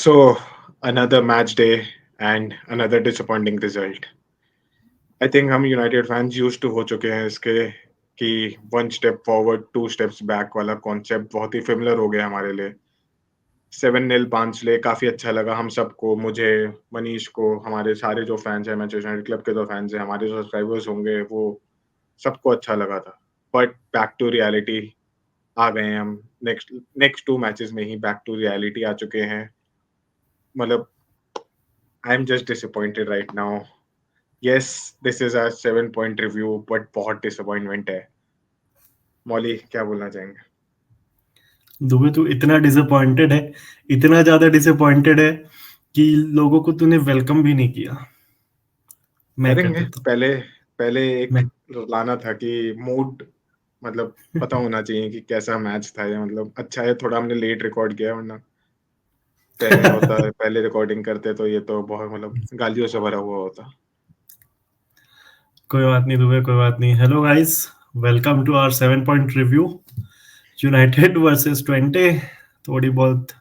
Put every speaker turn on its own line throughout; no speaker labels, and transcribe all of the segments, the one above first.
So, another match day and another disappointing result. I think हम United fans used to हो चुके हैं इसके कि one step forward two steps back वाला कॉन्सेप्ट बहुत ही फेमिलर हो गया हमारे लिए। 7-0 बांसले काफ़ी अच्छा लगा हम सबको, मुझे, मनीष को, हमारे सारे जो फैन्स हैं, मैनचेस्टर यूनाइटेड क्लब के जो फैन्स हैं, हमारे जो सब्सक्राइबर्स होंगे, वो सबको अच्छा लगा था। बट बैक टू रियलिटी आ गए हैं हम। नेक्स्ट नेक्स्ट 2 मैचेस में ही बैक टू रियलिटी आ चुके हैं। मतलब I am just disappointed right now. Yes, this is a 7 point review but बहुत डिसअपॉइंटमेंट है। मौली क्या बोलना चाहेंगे?
दुबे तू इतना डिसअपॉइंटेड है, इतना ज्यादा डिसअपॉइंटेड है कि लोगों को तूने वेलकम भी नहीं किया। मैं कर
करेंगे।
देता हूँ।
पहले पहले एक
मैं
लाना था कि मूड मतलब पता होना चाहिए कि कैसा मैच था ये, मतलब अच्छा है थोड़ा हमने लेट रिकॉर्ड किया, वरना पहले होता पहले रिकॉर्डिंग करते तो ये तो बहुत मतलब गालियों से भरा हुआ होता।
कोई बात नहीं दुबे, कोई बात नहीं। Hello guys, welcome to our 7 point review. United versus 20। थोड़ी बहुत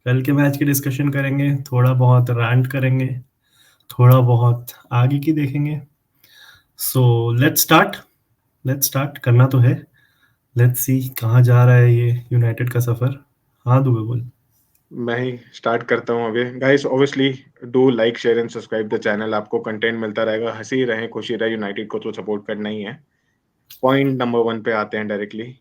कल के मैच की डिस्कशन करेंगे, थोड़ा बहुत रैंट करेंगे, थोड़ा बहुत आगे की देखेंगे। सो लेट्स स्टार्ट करना तो है। लेट्स सी कहाँ जा रहा है ये यूनाइटेड का सफर। हाँ दुबे बोल।
मैं ही स्टार्ट करता हूँ अभी। Guys obviously do like share and subscribe the channel. आपको कंटेंट मिलता रहेगा, हंसी रहे खुशी रहे, यूनाइटेड को तो सपोर्ट करना ही है। पॉइंट नंबर 1 पे आते हैं directly.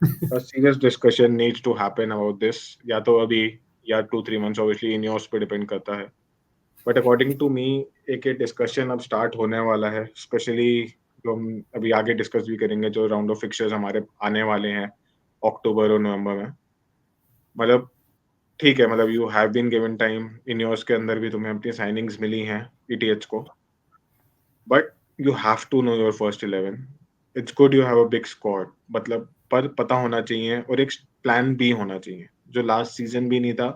A serious discussion needs to happen about this, या तो अभी या 2-3 मंथ्स, ऑब्वियसली इनियोस पे डिपेंड करता है। बट अकॉर्डिंग टू मी एक ये डिस्कशन अब स्टार्ट होने वाला है, स्पेशली जो हम अभी आगे डिस्कस भी करेंगे, जो राउंड ऑफ फिक्चर्स हमारे आने वाले हैं अक्टूबर और नवंबर में। मतलब ठीक है, मतलब you have been given time, Ineos के अंदर भी तुम्हें अपनी साइनिंग्स मिली हैं ईटीएच को, but you have to know your first 11। It's good you have a big squad, मतलब पर पता होना चाहिए और एक प्लान बी होना चाहिए, जो लास्ट सीजन भी नहीं था।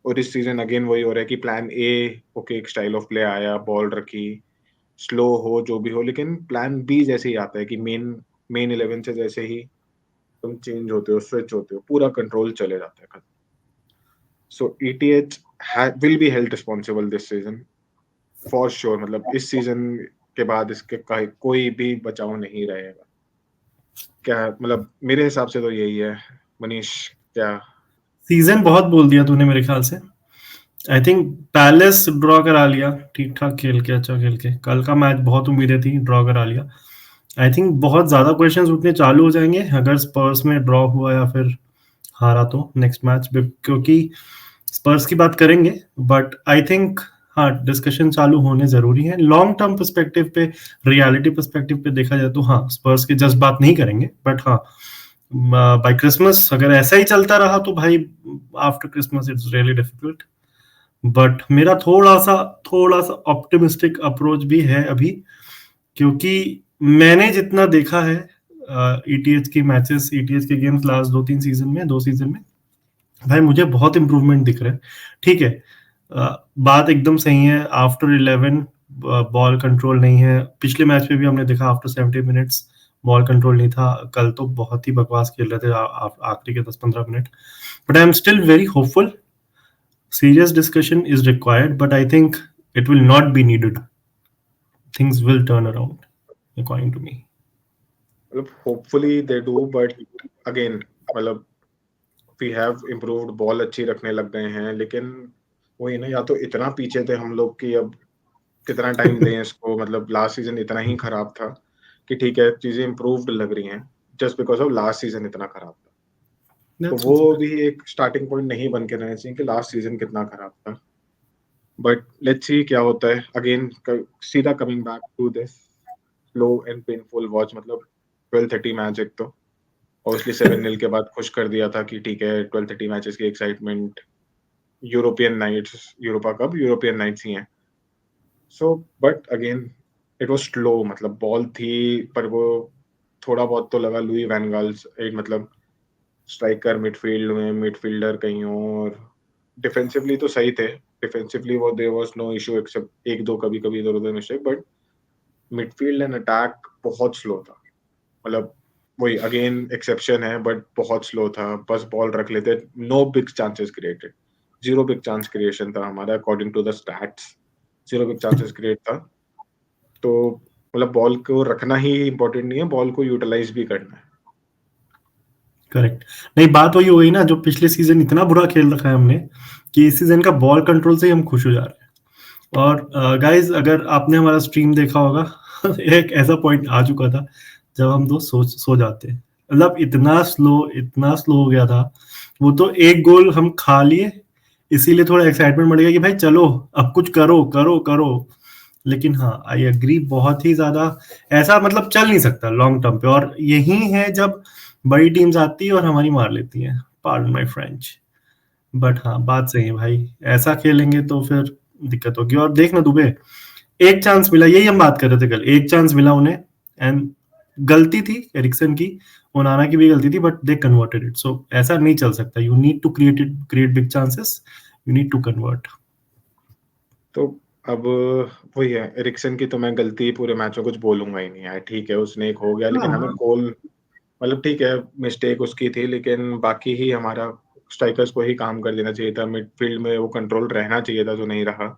और इस सीजन अगेन वही हो रहा है कि प्लान ए, ओके एक स्टाइल ऑफ प्ले आया, बॉल रखी, स्लो हो जो भी हो, लेकिन प्लान बी जैसे ही आता है कि मेन मेन 11 से जैसे ही तुम चेंज होते हो, स्विच होते हो, पूरा कंट्रोल चले जाता है। So ETH will be held responsible this season for sure. मतलब इस सीजन के बाद इसके कोई भी बचाव नहीं रहेगा। क्या मतलब मेरे हिसाब से तो यही है। मनीष क्या?
सीजन बहुत बोल दिया तूने मेरे ख्याल से। आई थिंक पैलेस ड्रॉ करा लिया, ठीक ठाक खेल के, अच्छा खेल के। कल का मैच बहुत उम्मीदें थी, ड्रॉ करा लिया। आई थिंक बहुत ज्यादा क्वेश्चंस उठने चालू हो जाएंगे अगर स्पर्स में ड्रॉ हुआ या फिर हारा तो नेक्स्ट मैच, क्योंकि स्पर्स की बात करेंगे। बट आई थिंक हाँ, डिस्कशन चालू होने जरूरी है लॉन्ग टर्म पर्सपेक्टिव पे। रियलिटी पर्सपेक्टिव पे देखा जाए तो हाँ, स्पर्स की जस्ट बात नहीं करेंगे, बट हाँ, बाय क्रिसमस अगर ऐसा ही चलता रहा तो भाई after Christmas it's really difficult. But मेरा थोड़ा सा ऑप्टिमिस्टिक अप्रोच भी है अभी, क्योंकि मैंने जितना देखा है ईटीएच की मैचेस, ईटीएच के गेम्स लास्ट 2 सीजन में, भाई मुझे बहुत इंप्रूवमेंट दिख रहा है। ठीक है, बात एकदम सही है, आफ्टर 11 बॉल कंट्रोल नहीं है। पिछले मैच में भी हमने देखा आफ्टर 70 मिनट्स बॉल कंट्रोल नहीं था। कल तो बहुत ही बकवास खेल रहे थे आखिरी के 10-15 minute. But I am still very hopeful. Serious discussion is required, but I think it will not be needed. Things will turn around, according to me.
मतलब hopefully they do, but again मतलब we have improved, ball अच्छी रखने लग गए हैं, लेकिन वही ना, या तो इतना पीछे थे हम लोग कि अब कितना टाइम दें इसको। मतलब लास्ट सीजन इतना ही खराब था कि ठीक है चीजें इम्प्रूव्ड लग रही हैं, just because of last season इतना खराब था। तो
That's
वो
also
भी एक स्टार्टिंग पॉइंट नहीं बन के रहना चाहिए कि लास्ट सीजन कितना खराब था। बट लेट्स सी क्या होता है। अगेन सीधा coming back to this slow and painful watch, मतलब 12:30 मैच एक तो ऑब्वियसली 7-0 के बाद खुश कर दिया था कि ठीक है 12:30 मैचेस की excitement, European nights, Europa cup European nights ही हैं। So but again it was slow, मतलब बॉल थी पर वो थोड़ा बहुत तो लगा लुई वैन गाल, एक मतलब स्ट्राइकर मिडफील्ड में, मिडफील्डर कहीं और। डिफेंसिवली तो सही थे, डिफेंसिवली वो there was no issue except एक दो कभी कभी इधर उधर mistake, but midfield and attack बहुत स्लो था। मतलब वही अगेन एक्सेप्शन है, बट बहुत स्लो था, बस बॉल रख लेते, no big chances created. Zero big chance creation था हमारा according to the stats, zero big chances create था। तो मतलब बॉल को रखना ही इम्पोर्टेंट नहीं है, बॉल को यूटिलाइज भी करना है।
करेक्ट। नहीं, बात वही हो गई ना, जो पिछले सीजन इतना बुरा खेल रखा है हमने कि इस सीजन का बॉल कंट्रोल से ही हम खुश हो जा रहे हैं। और गाइज, अगर आपने हमारा स्ट्रीम देखा होगा एक ऐसा पॉइंट आ चुका था जब हम दो सो जाते, मतलब इतना स्लो हो गया था वो। तो एक गोल हम खा लिए, इसीलिए थोड़ा एक्साइटमेंट बढ़ गया कि भाई चलो अब कुछ करो करो करो। लेकिन हाँ, आई एग्री, बहुत ही ज्यादा ऐसा मतलब चल नहीं सकता लॉन्ग टर्म पे। और यही है जब बड़ी टीम्स आती है और हमारी मार लेती है, पार्डन माय फ्रेंच। बट हाँ, बात सही है भाई, ऐसा खेलेंगे तो फिर दिक्कत होगी। और देख ना दुबे, एक चांस मिला, यही हम बात कर रहे थे कल, एक चांस मिला उन्हें, एंड गलती थी एरिक्सन की, ओनाना की भी गलती थी, but they converted it. So ऐसा नहीं चल सकता, you need to create big chances, you need to convert.
तो अब वही है, एरिक्सन की तो मैं गलती पूरे मैच में कुछ बोलूंगा ही नहीं यार। ठीक है, उसने एक हो गया, लेकिन हमें
हाँ,
गोल, मतलब ठीक है मिस्टेक उसकी थी, लेकिन बाकी ही हमारा स्ट्राइकर्स को ही काम कर देना चाहिए था। मिडफील्ड में वो कंट्रोल रहना चाहिए था, जो नहीं रहा।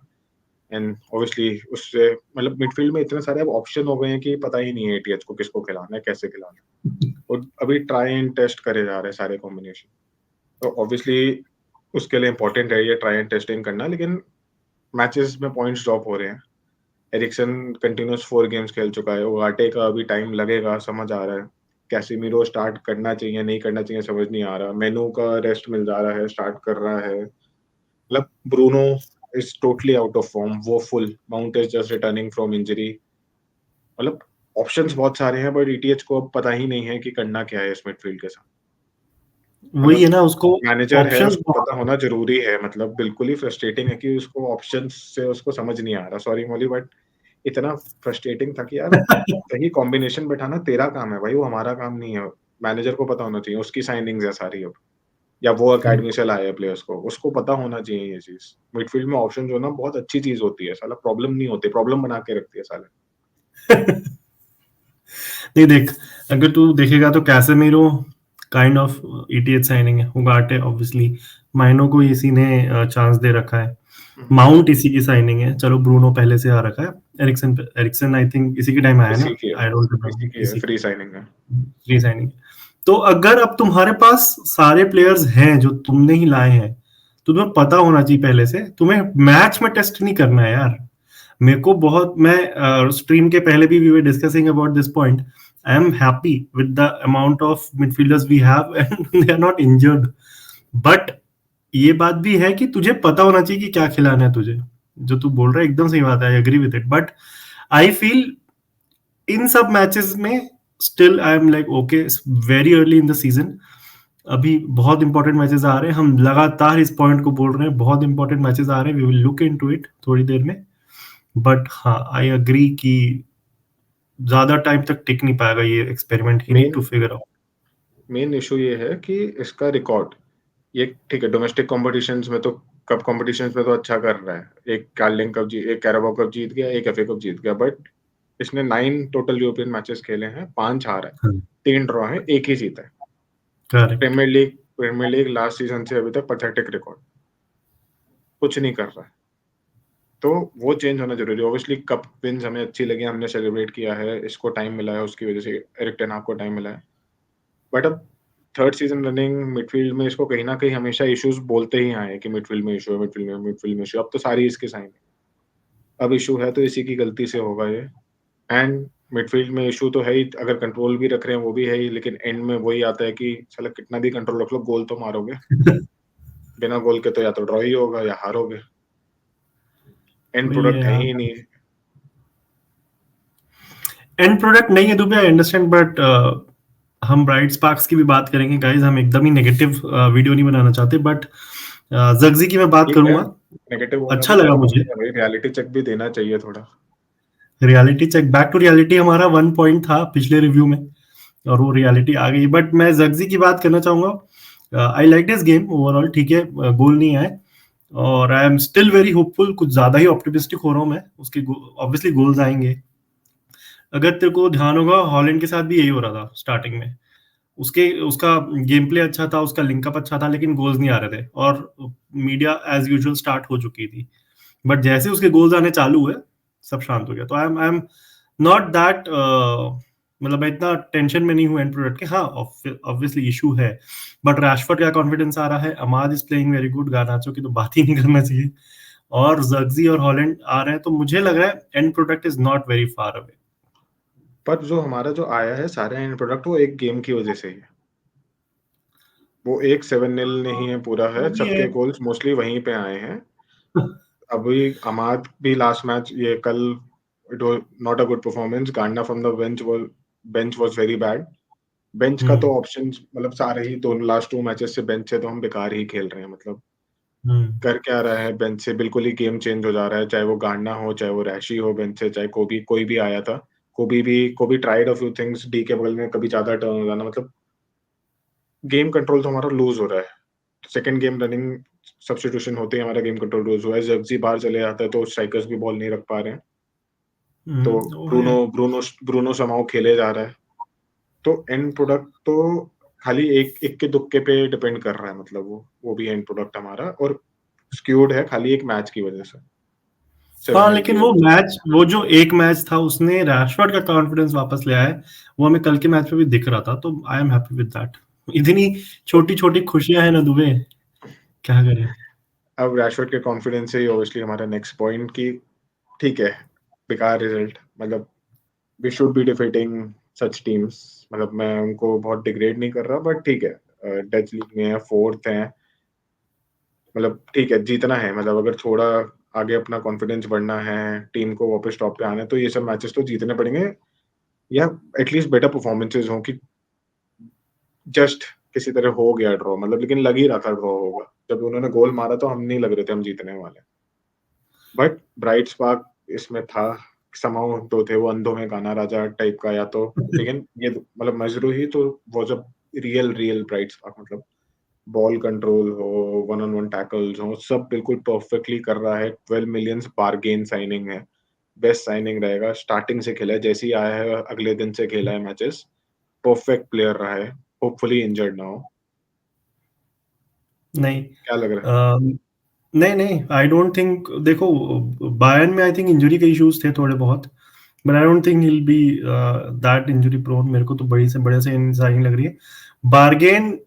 एंड ऑब्वियसली उससे मतलब मिडफील्ड में इतने सारे अब ऑप्शन हो गए हैं कि पता ही नहीं है एटीएच को किसको खिलाना है, कैसे खिलाना है। और अभी ट्राई एंड टेस्ट करे जा रहे हैं सारे कॉम्बिनेशन। तो ऑब्वियसली उसके लिए इंपॉर्टेंट है ये ट्राई एंड टेस्टिंग करना, लेकिन मैचेस में पॉइंट्स ड्रॉप हो रहे हैं। एरिक्सन कंटिन्यूस 4 गेम्स खेल चुका है, उगाटे का अभी टाइम लगेगा, समझ आ रहा है। कैसिमीरो स्टार्ट करना चाहिए, नहीं करना चाहिए, समझ नहीं आ रहा। मेनू का रेस्ट मिल जा रहा है, स्टार्ट कर रहा है। मतलब Bruno is totally out of form, वो full. Mount is just returning from injury. मतलब ऑप्शंस बहुत सारे हैं, बट ईटीएच को अब पता ही नहीं है कि करना क्या है इस मिडफील्ड के साथ।
वही
मतलब
है ना, उसको
मैनेजर है,
ऑप्शंस
उसको
बहुत।
पता होना ज़रूरी है। मतलब बिल्कुल ही फ्रस्ट्रेटिंग है कि उसको ऑप्शंस से उसको समझ नहीं आ रहा। सॉरी मोली, बट इतना फ्रस्ट्रेटिंग था कि यार सही कॉम्बिनेशन बैठाना तेरा काम है भाई, वो हमारा काम नहीं है। मैनेजर को पता होना चाहिए, उसकी साइनिंग्स है सारी अब, या वो अकेडमी से लाया है प्लेयर्स को, उसको पता होना चाहिए ये चीज़। मिडफील्ड में ऑप्शन जो है ना बहुत अच्छी चीज़ होती है, साला प्रॉब्लम नहीं होती, प्रॉब्लम बना के रखती है साले।
नहीं देख, अगर तू देखेगा तो Casemiro kind of ETH signing है, उगाटे ऑब्वियसली, माइनो को इसी ने चांस दे रखा है,
हुँ,
माउंट इसी की साइनिंग है, चलो ब्रूनो पहले से आ रखा है, एरिक्सन आई थिंक इसी के टाइम आया
इसी
ना,
की है,
आई डोंट
इसी की
रिमेम्बर,
है,
इसी
फ्री साइनिंग है।
Free signing. तो अगर अब तुम्हारे पास सारे प्लेयर्स हैं जो तुमने ही लाए हैं, तो तुम्हें पता होना चाहिए पहले से, तुम्हें मैच में टेस्ट नहीं करना है यार। मेरे को बहुत, मैं स्ट्रीम के पहले भी we were discussing about this point, I am happy with the amount of midfielders we have and they are not injured. But ये बात भी है कि तुझे पता होना चाहिए कि क्या खिलाना है तुझे। जो तू बोल रहा है एकदम सही बात है, I agree with it. But I feel in सब मैचेस में still I am like okay, very early in the season, अभी बहुत इंपॉर्टेंट मैचेस आ रहे हैं, हम लगातार इस पॉइंट को बोल रहे हैं, बहुत इंपॉर्टेंट मैचेस आ रहे हैं, we will look into it थोड़ी देर में। बट हाँ, आई अग्री कि ज्यादा टाइम तक टिक नहीं पाएगा ये experiment, he need
men
to figure out.
Main issue ये है कि इसका रिकॉर्ड, ये ठीक है डोमेस्टिक कॉम्पिटिशन्स में तो, कप कॉम्पिटिशन्स में तो अच्छा कर रहा है। एक कार्लिंग कप एक कैराबाओ कप जीत गया, एक एफए कप जीत गया, बट इसने 9 टोटल यूरोपियन मैचेस खेले हैं, 5 हारा है, 3 ड्रॉ है, 1 ही जीता है।
Correct.
Premier league last season से अभी तक पैथेटिक रिकॉर्ड, कुछ नहीं कर रहा है। तो वो चेंज होना ज़रूरी है। ऑब्वियसली कप विन्स हमें अच्छी लगी, हमने सेलिब्रेट किया है, इसको टाइम मिला है, उसकी वजह से एरिक टेन हाग को टाइम मिला है। बट अब थर्ड सीजन रनिंग मिडफील्ड में इसको कहीं न कहीं हमेशा इश्यूज़ बोलते ही आए हैं कि मिडफील्ड में इश्यू है, मिडफील्ड में इश्यू। अब तो सारी इसकी साइन है। अब इश्यू है तो इसी की गलती से होगा ये। एंड मिडफील्ड में इश्यू तो है ही, अगर कंट्रोल भी रख रहे हैं वो भी है ही, लेकिन एंड में वही आता है कि साला कितना भी कंट्रोल रख लो, गोल तो मारोगे। बिना गोल के तो या तो ड्रॉ ही होगा या हारोगे। एंड
वही है
प्रोडक्ट है
यार,
ही नहीं।
एंड प्रोडक्ट नहीं है दुबे, आई अंडरस्टैंड, बट हम ब्राइट स्पार्क्स की भी बात करेंगे गाइस, हम एकदम ही नेगेटिव वीडियो नहीं बनाना चाहते। बट जगजी की मैं बात
ठीक है,
करूंगा,
नेगेटिव होना
अच्छा
भी
लगा
ज़रूरी
मुझे।
है भाई, रियलिटी चेक भी देना चाहिए थोड़ा।
Reality check, back to reality हमारा 1 पॉइंट था पिछले रिव्यू में, और वो रियलिटी आ गई। बट मैं जगजी की बात करना चाहूंगा, I like this game overall, ठीक है, गोल नहीं आए, और I am still very hopeful, कुछ ज्यादा ही ऑप्टिमिस्टिक हो रहा हूँ मैं, उसके ऑब्वियसली गोल्स आएंगे। अगर तेरे को ध्यान होगा, हॉलैंड के साथ भी यही हो रहा था स्टार्टिंग में, उसका गेम प्ले अच्छा था, उसका लिंकअप अच्छा था, लेकिन गोल्स नहीं आ रहे थे और मीडिया एज यूजुअल स्टार्ट हो चुकी थी। बट जैसे उसके गोल्स आने चालू हुए, सब शांत हो गया। तो आई एम नॉट दैट, मतलब मैं इतना टेंशन में नहीं हूँ एंड प्रोडक्ट के। हाँ, ऑब्वियसली इशू है, बट रैशफोर्ड का कॉन्फिडेंस आ रहा है, अमाद इज प्लेइंग वेरी गुड, गानाचो की तो बात ही नहीं करना चाहिए, और जर्गजी और हॉलैंड आ रहे हैं, तो मुझे लग रहा है and product is not very far away.
पर जो हमारा जो आया है सारे एंड प्रोडक्ट वो एक गेम की वजह से ही है। वो एक 7-0 नहीं है पूरा है,
वो भी है।
सबके गोल्स मोस्टली वहीं पे आए हैं। अभी अमाद भी लास्ट मैच ये कल it was not a good performance, गांडा from the bench was very bad. Bench का तो
हम्म।
ऑप्शंस मतलब सारे ही दोनों लास्ट 2 मैचेस से बेंच से तो हम बेकार ही खेल रहे हैं मतलब।
हम्म।
कर क्या रहा है बेंच से, बिल्कुल ही गेम चेंज हो जा रहा है, चाहे वो गांडा हो, चाहे वो रैशी हो बेंच से, चाहे कोई भी आया था। कोबी tried a few things, D के बगल में कभी ज़्यादा टर्न हो जाना, मतलब गेम कंट्रोल तो हमारा लूज़ हो रहा है। सेकंड गेम रनिंग सब्स्टिट्यूशन होते ही हमारा गेम कंट्रोल लूज़ हुआ है। जर्गजी बाहर चले जाता है तो स्ट्राइकर्स भी बॉल नहीं रख पा रहे हैं। तो
वो
ब्रूनो
है।
ब्रूनो ब्रूनो समाउ खेले जा रहा है। तो एंड प्रोडक्ट तो खाली एक इक्के दुक्के पे डिपेंड कर रहा है, मतलब वो भी एंड प्रोडक्ट हमारा और स्क्यूड है खाली एक मैच की वजह से,
हाँ,
7-0 की
लेकिन वो
वजह से।
मैच, वो जो एक मैच था, उसने रैशफोर्ड का कॉन्फिडेंस वापस ले आया है। वो हमें कल के मैच में भी दिख रहा था, तो आई एम हैप्पी विद दैट। इतनी छोटी छोटी खुशियां हैं ना दुबे, क्या करें।
अब रैशफोर्ड के कॉन्फिडेंस से ही ऑब्वियसली हमारा नेक्स्ट पॉइंट की ठीक है, बेकार रिजल्ट मतलब we should be defeating such teams. मतलब मैं उनको बहुत डिग्रेड नहीं कर रहा बट ठीक है, डच लीग में है, फोर्थ है, मतलब ठीक है जीतना है, मतलब अगर थोड़ा आगे अपना कॉन्फिडेंस बढ़ना है, टीम को वापस टॉप पे आना है तो ये सब मैचेस तो जीतने पड़ेंगे, या एटलीस्ट बेटर परफॉर्मेंसेज हों कि जस्ट किसी तरह हो गया ड्रॉ, मतलब लेकिन लग ही रहा था ड्रॉ होगा। जब उन्होंने गोल मारा तो हम नहीं लग रहे थे हम जीतने वाले। बट ब्राइट स्पार्क इसमें था, समाउ तो थे वो अंधों में गाना राजा टाइप का, या तो लेकिन ये मतलब मजरूही तो वो जब रियल ब्राइट स्पार्क, मतलब बॉल कंट्रोल हो, वन ऑन वन टैकल्स हो, सब बिल्कुल परफेक्टली कर रहा है। 12 मिलियन बारगेन साइनिंग है, बेस्ट साइनिंग रहेगा। स्टार्टिंग से खेला है, जैसे ही आया है अगले दिन से खेला है मैचेस, परफेक्ट प्लेयर रहा है। होपफुली इंजर्ड ना हो।
नहीं,
क्या लग रहा है?
नहीं नहीं, आई डोंट थिंक, देखो, बायर्न में आई थिंक इंजरी के इश्यूज थे थोड़े बहुत, but I don't think he'll be that injury prone. मेरे को तो बड़े से साइनिंग लग रही है। बार्गेन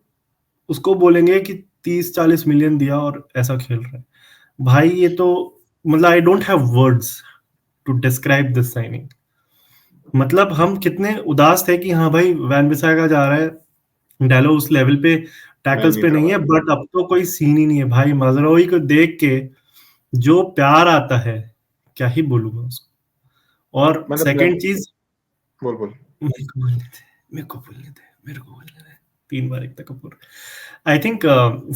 उसको बोलेंगे कि 30-40 मिलियन दिया और ऐसा खेल रहा है, भाई ये तो, मतलब I don't have words to describe this signing. मतलब हम कितने उदास थे कि हाँ भाई, वैन बिसागा जा रहा है, डालो उस लेवल पे,
मैं
टैकल्स
नहीं
पे
था
नहीं है,
भाई।
बट अब तो कोई सीन ही नहीं है भाई। मजरोई को देख के जो प्यार आता है, क्या ही बोलूंगा उसको। और
मतलब
सेकंड चीज,
बोल बोल।
मेरे को बोलने दे, मेरे को बोलने दे, 3 बार Ekta Kapoor. I think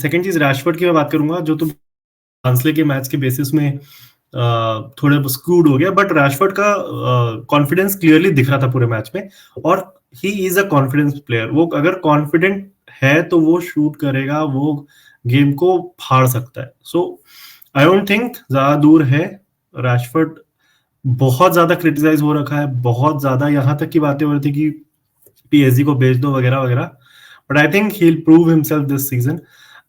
second चीज रैशफोर्ड की मैं बात करूंगा, जो तुम ट्रांसले के मैच के बेसिस में थोड़े स्क्रूड हो गया, बट रैशफोर्ड का कॉन्फिडेंस क्लियरली दिख रहा था पूरे मैच में। और he is a confidence player. वो अगर कॉन्फिडेंट है तो वो शूट करेगा, वो गेम को फाड़ सकता है। सो आई डोंट थिंक ज्यादा दूर है रैशफोर्ड। बहुत ज्यादा क्रिटिसाइज हो रखा है, बहुत ज्यादा, यहाँ तक की बातें हो रही थी कि पीएसजी को भेज दो वगैरह वगैरह, but I think he will prove himself this season.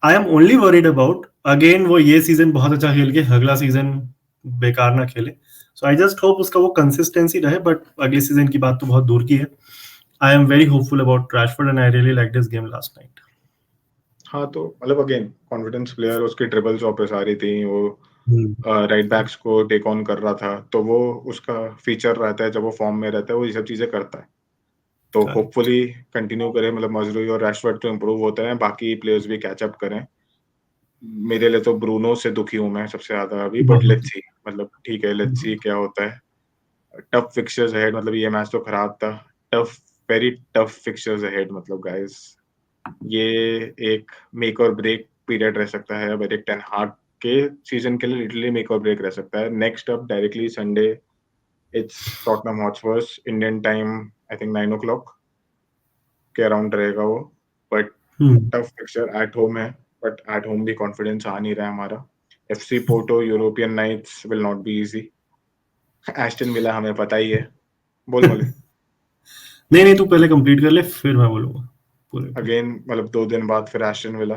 I am only worried about, again वो ये सीजन बहुत अच्छा खेल के अगला सीजन बेकार ना खेले। सो आई जस्ट होप उसका वो कंसिस्टेंसी रहे, बट अगले सीजन की बात तो बहुत दूर की है। I am very hopeful about Rashford and I really like this game last night.
हाँ, तो मतलब अगेन कॉन्फिडेंस प्लेयर, उसकी ड्रिबल्स वापस आ रही थी, वो
हम्म।
राइट बैक्स को टेक ऑन कर रहा था, तो वो उसका फीचर रहता है जब वो फॉर्म में रहता है, वो ये सब चीजें करता है। तो
करेक्ट।
होपफुली कंटिन्यू करें, मतलब मजरूई और रैशफोर्ड तो इम्प्रूव होते हैं, बाकी प्लेयर्स भी कैच अप करें। मेरे लिए तो ब्रूनो से दुखी हूँ मैं सबसे ज्यादा अभी, बट लेट्स सी, मतलब ठीक है, लेट्स सी क्या होता है। टफ फिक्चर्स अहेड, मतलब ये मैच तो खराब था। Tough, very tough fixtures ahead, मतलब गाइस ये एक मेक और ब्रेक पीरियड रह सकता है। अब एरिक टेन हाग के सीजन के लिए लिटरली मेक और ब्रेक रह सकता है। Next up directly Sunday, it's Tottenham Hotspurs, Indian time I think 9 o'clock के अराउंड रहेगा वो। But tough fixture at home है, बट एट होम भी कॉन्फिडेंस आ नहीं रहा है हमारा। FC Porto, European nights will not be easy. Aston Villa हमें पता ही है। बोल बोले।
नहीं नहीं, तू पहले कंप्लीट कर ले, फिर मैं बोलूंगा। पूरे पे।
अगेन मतलब 2 दिन बाद फिर एस्टन विला,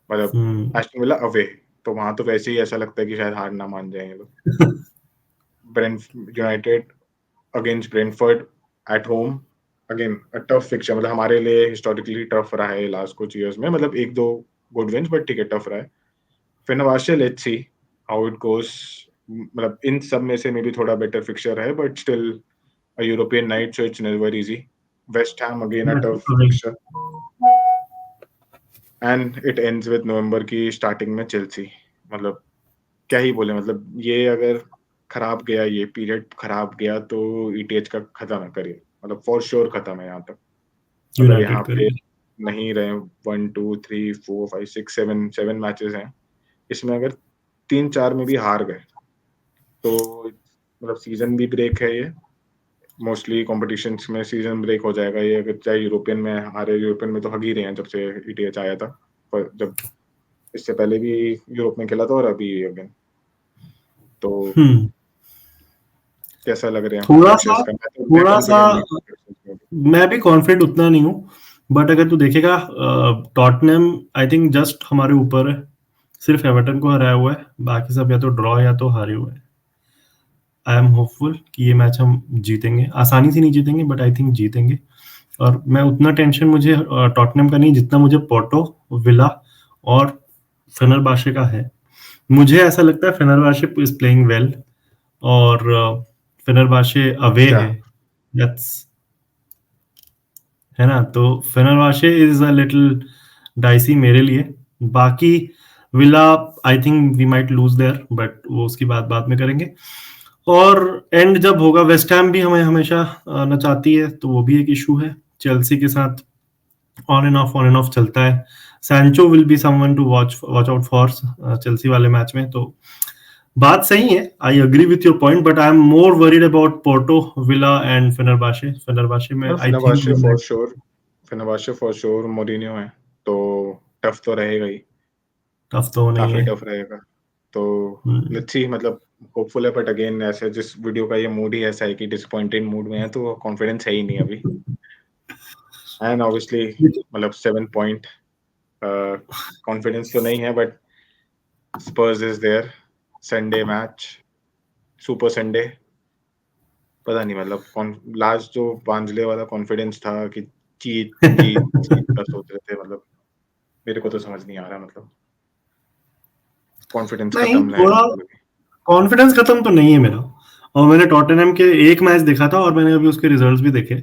मतलब एस्टन विला अवे, तो वहाँ तो वैसे ही ऐसा लगता है कि शायद हार ना मान जाएँ ये लोग। United against Brentford at home, again a tough fixture, मतलब हमारे लिए हिस्टोरिकली टफ रहा है लास्ट कुछ ईयर्स में, मतलब 1-2 गुड विन्स, बट ठीक है टफ रहा है। Fenerbahce, let's see how it goes, मतलब इन सब में से मे बी थोड़ा बेटर फिक्चर है, but still a European night, so it's never easy. West Ham again a tough fixture, and it ends with November की स्टार्टिंग में Chelsea. मतलब क्या ही बोले, मतलब ये अगर खराब गया, ये पीरियड खराब गया तो ईटीएच का खत्म है करियर, मतलब फॉर श्योर खत्म है यहाँ तक। मतलब यहाँ
यूनाइटेड
पे
करेगी।
नहीं रहे 1 2 3 4 5 6 7 मैचेस हैं, इसमें अगर 3-4 में भी हार गए तो मतलब सीजन भी ब्रेक है ये, मोस्टली कॉम्पिटिशन्स में सीजन ब्रेक हो जाएगा ये, अगर चाहे यूरोपियन में हारे, यूरोपियन में तो हग ही रहे हैं जब से ईटीएच आया था, पर जब इससे पहले भी यूरोप में खेला था और अभी अगेन। तो कैसा लग रहे हैं आपको
थोड़ा सा
फिक्चर्स का? मैं
थोड़ा सा
कॉन्फिडेंट नहीं हूँ फिक्चर्स में अभी।
मैं भी कॉन्फिडेंट उतना नहीं हूँ, बट अगर तू देखेगा टॉटनहम आई थिंक जस्ट हमारे ऊपर है, सिर्फ एवर्टन को हराया हुआ है, बाकी सब या तो ड्रॉ या तो हारे हुए हैं। आई एम होपफुल कि ये मैच हम जीतेंगे, आसानी से नहीं जीतेंगे बट आई थिंक जीतेंगे। और मैं उतना टेंशन मुझे टॉटनहम का नहीं जितना मुझे पोर्टो, विला और फेनेर्बाचे का है। मुझे ऐसा लगता है फेनेर्बाचे इज प्लेइंग वेल, और फेनेर्बाचे अवे
अच्छा,
है, दैट्स, है ना? तो Fenerbahce is a little dicey मेरे लिए। बाकी Villa, I think we might lose there, but वो उसकी बात बाद में करेंगे। और एंड जब होगा, वेस्ट हैम भी हमें हमेशा नचाती है, तो वो भी एक इशू है। चेल्सी के साथ ऑन एंड ऑफ चलता है। Sancho will be someone to watch out for Chelsea वाले मैच में। तो बात सही है, I agree with your point, but I am more worried about Porto, villa and फेनेर्बाचे। फेनेर्बाचे में
और
I think
फेनेर्बाचे for sure Mourinho है, तो टफ तो रहेगा ही,
टफ तो नहीं
काफी
है।
टफ रहेगा। तो लेट्स सी, मतलब होपफुल है, बट अगेन ऐसे जिस वीडियो का ये मूड ही ऐसा है कि डिसअपॉइंटेड मूड में है, तो कॉन्फिडेंस है ही नहीं अभी। एंड ऑब्वियसली मतलब 7 पॉइंट कॉन्फिडेंस तो नहीं है, but Spurs is there, Sunday match, super Sunday, पता नहीं मतलब लास्ट जो बांजले वाला कॉन्फिडेंस था कि जीत जीत जीत का सोच रहे थे, मतलब मेरे को तो समझ नहीं आ रहा, मतलब कॉन्फिडेंस
नहीं,
खत्म है
थोड़ा
बिल्कुल भी।
कॉन्फिडेंस खत्म तो नहीं है मेरा। और मैंने टॉटनहम के एक मैच देखा था, और मैंने अभी उसके रिजल्ट्स भी देखे,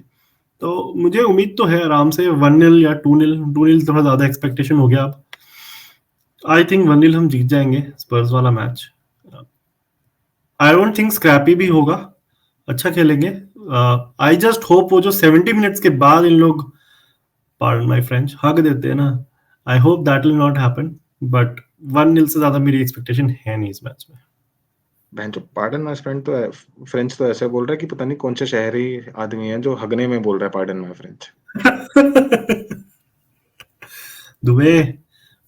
तो मुझे उम्मीद तो है आराम से 1-0 या 2-0। 2-0 थोड़ा ज्यादा एक्सपेक्टेशन हो गया अब। आई थिंक 1-0 हम जीत जाएंगे स्पर्स वाला मैच। आई डोंट थिंक स्क्रैपी भी होगा, अच्छा खेलेंगे। आई जस्ट होप वो जो 70 मिनट्स के बाद इन लोग, पार्डन माय फ्रेंच, हक देते हैं ना, I hope that will not happen. But 1-0 से ज्यादा मेरी एक्सपेक्टेशन है नहीं इस मैच
बहन जो पार्डन माय फ्रेंड तो फ्रेंच तो ऐसे बोल रहा है कि पता नहीं कौन से शहरी आदमी है जो हगने में बोल रहा है पार्डन माय फ्रेंच।
में। Dubey,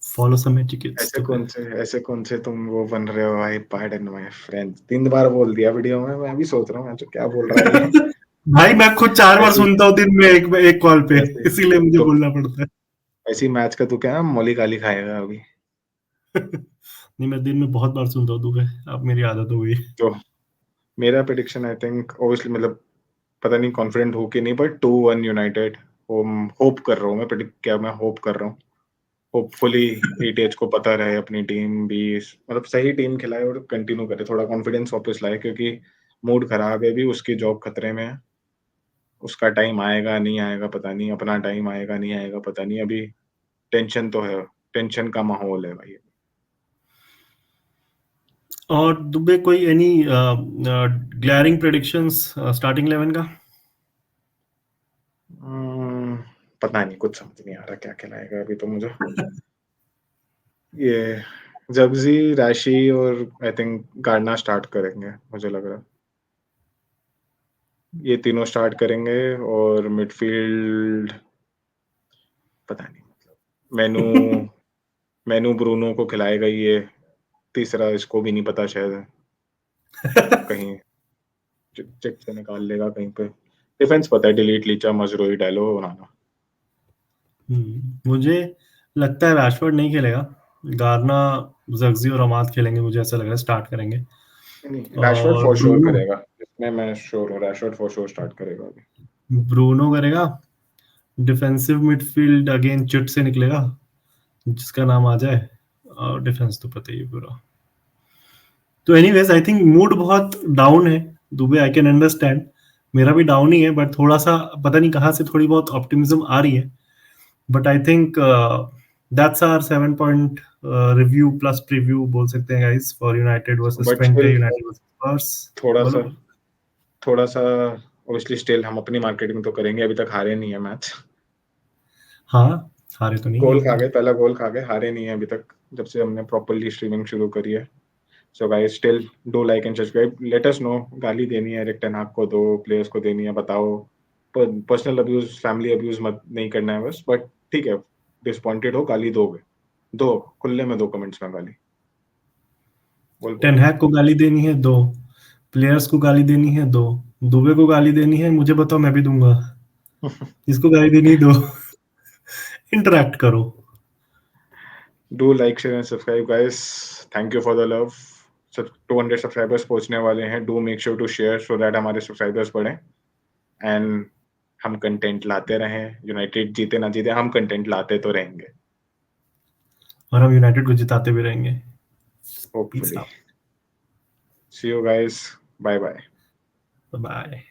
follow some etiquettes Dubey.
ऐसे कौन से तुम वो बन रहे हो भाई, पार्डन माय फ्रेंच 3 बार बोल दिया वीडियो में, मैं भी सोच रहा हूँ जो क्या बोल रहा है ये।
भाई मैं खुद 4 बार
ऐसी
सुनता हूँ दिन में, एक कॉल पे,
ऐसे
इसीलिए मुझे
तो
बोलना पड़ता है।
ऐसी मैच का तू क्या मौली गाली खाएगा अभी।
नहीं, मैं दिन में बहुत बार सुनता हूँ दुबे, अब मेरी आदत हो गई।
तो मेरा प्रेडिक्शन आई थिंक ऑब्वियसली, मतलब पता नहीं कॉन्फिडेंट हो कि नहीं, बट 2-1 यूनाइटेड। होप कर रहा हूँ मैं, प्रेडिक्ट क्या, मैं होप कर रहा हूँ होपफुली एटीएच को पता रहे अपनी टीम भी मतलब सही टीम खिलाए और कंटिन्यू करे, थोड़ा कॉन्फिडेंस वापस लाए, क्योंकि मूड खराब है भी, उसकी जॉब खतरे में है। उसका टाइम आएगा नहीं आएगा पता नहीं, अपना टाइम आएगा नहीं आएगा पता नहीं, अभी टेंशन तो है, टेंशन का माहौल है भाई।
और दुबे, कोई एनी ग्लैरिंग प्रेडिक्शंस स्टार्टिंग 11 का?
हम्म, पता नहीं, कुछ समझ नहीं आ रहा क्या खिलाएगा अभी तो मुझे। ये जग्जी, राशि और आई थिंक गार्डना स्टार्ट करेंगे, मुझे लग रहा है ये तीनों स्टार्ट करेंगे। और मिडफील्ड पता नहीं, मतलब मेनू मेनू ब्रूनो को खिलाएगा ये, तीसरा इसको भी नहीं पता शायद, कहीं चिट से निकाल लेगा कहीं पे। डिफेंस पता है, डिलीट लीचा, मजरोई, डालो, ओनाना।
मुझे लगता है रैशफोर्ड नहीं खेलेगा, गार्ना, ज़ग्ज़ी और अमाद खेलेंगे, मुझे ऐसा लग रहा है स्टार्ट करेंगे।
नहीं, रैशफोर्ड
और
फॉर श्योर करेगा, इसमें मैं श्योर हूँ, रैशफोर्ड फॉर श्योर स्टार्ट करेगा अभी।
ब्रूनो करेगा, डिफेंसिव मिडफील्ड अगेन चिट से निकलेगा, जिसका नाम आ जाए, और डिफेंस तो पता ही है पूरा। तो एनीवेज आई थिंक मूड बहुत डाउन है दुबे, आई कैन अंडरस्टैंड, मेरा भी डाउन ही है, बट थोड़ा सा पता नहीं कहाँ से थोड़ी बहुत ऑप्टिमिज्म आ रही है। But I think that's our 7 point review plus preview बोल सकते हैं guys, for United versus
but
Twente,
still
United versus Spurs.
थोड़ा सा
बोलो।
थोड़ा सा ऑब्वियसली स्टिल हम अपनी मार्केटिंग तो करेंगे, अभी तक हारे नहीं है मैच।
हाँ, हारे तो नहीं है
गोल
अभी
खा
तक।
गए, पहला गोल खा गए, हारे नहीं है अभी तक, जब से हमने प्रॉपर्ली स्ट्रीमिंग शुरू करी है। So guys still do like and subscribe, let us know, गाली देनी है एरिक टेन हाग को, दो प्लेयर्स को देनी है, बताओ। पर्सनल अब्यूज, फैमिली अब्यूज मत नहीं करना है बस, बट ठीक है, डिसअपॉइंटेड हो, गाली दोगे, दो, खुले में दो कमेंट्स में गाली, बोल
टेन
बोल।
हैग को गाली देनी है दो, प्लेयर्स को गाली देनी है दो, दुबे को गाली देनी है, मुझे बताओ, मैं भी दूंगा। जिसको गाली देनी है दो। इंटरैक्ट करो।
Do like share and subscribe guys, thank you for the love. 200 subscribers पहुंचने वाले हैं, do make sure to share so that हमारे सब्सक्राइबर्स बढ़े, एंड हम कंटेंट लाते रहें, यूनाइटेड जीते ना जीते, हम कंटेंट लाते तो रहेंगे,
और हम यूनाइटेड को जिताते भी रहेंगे। Peace
hopefully.
Out.
See you guys, bye bye.
Bye.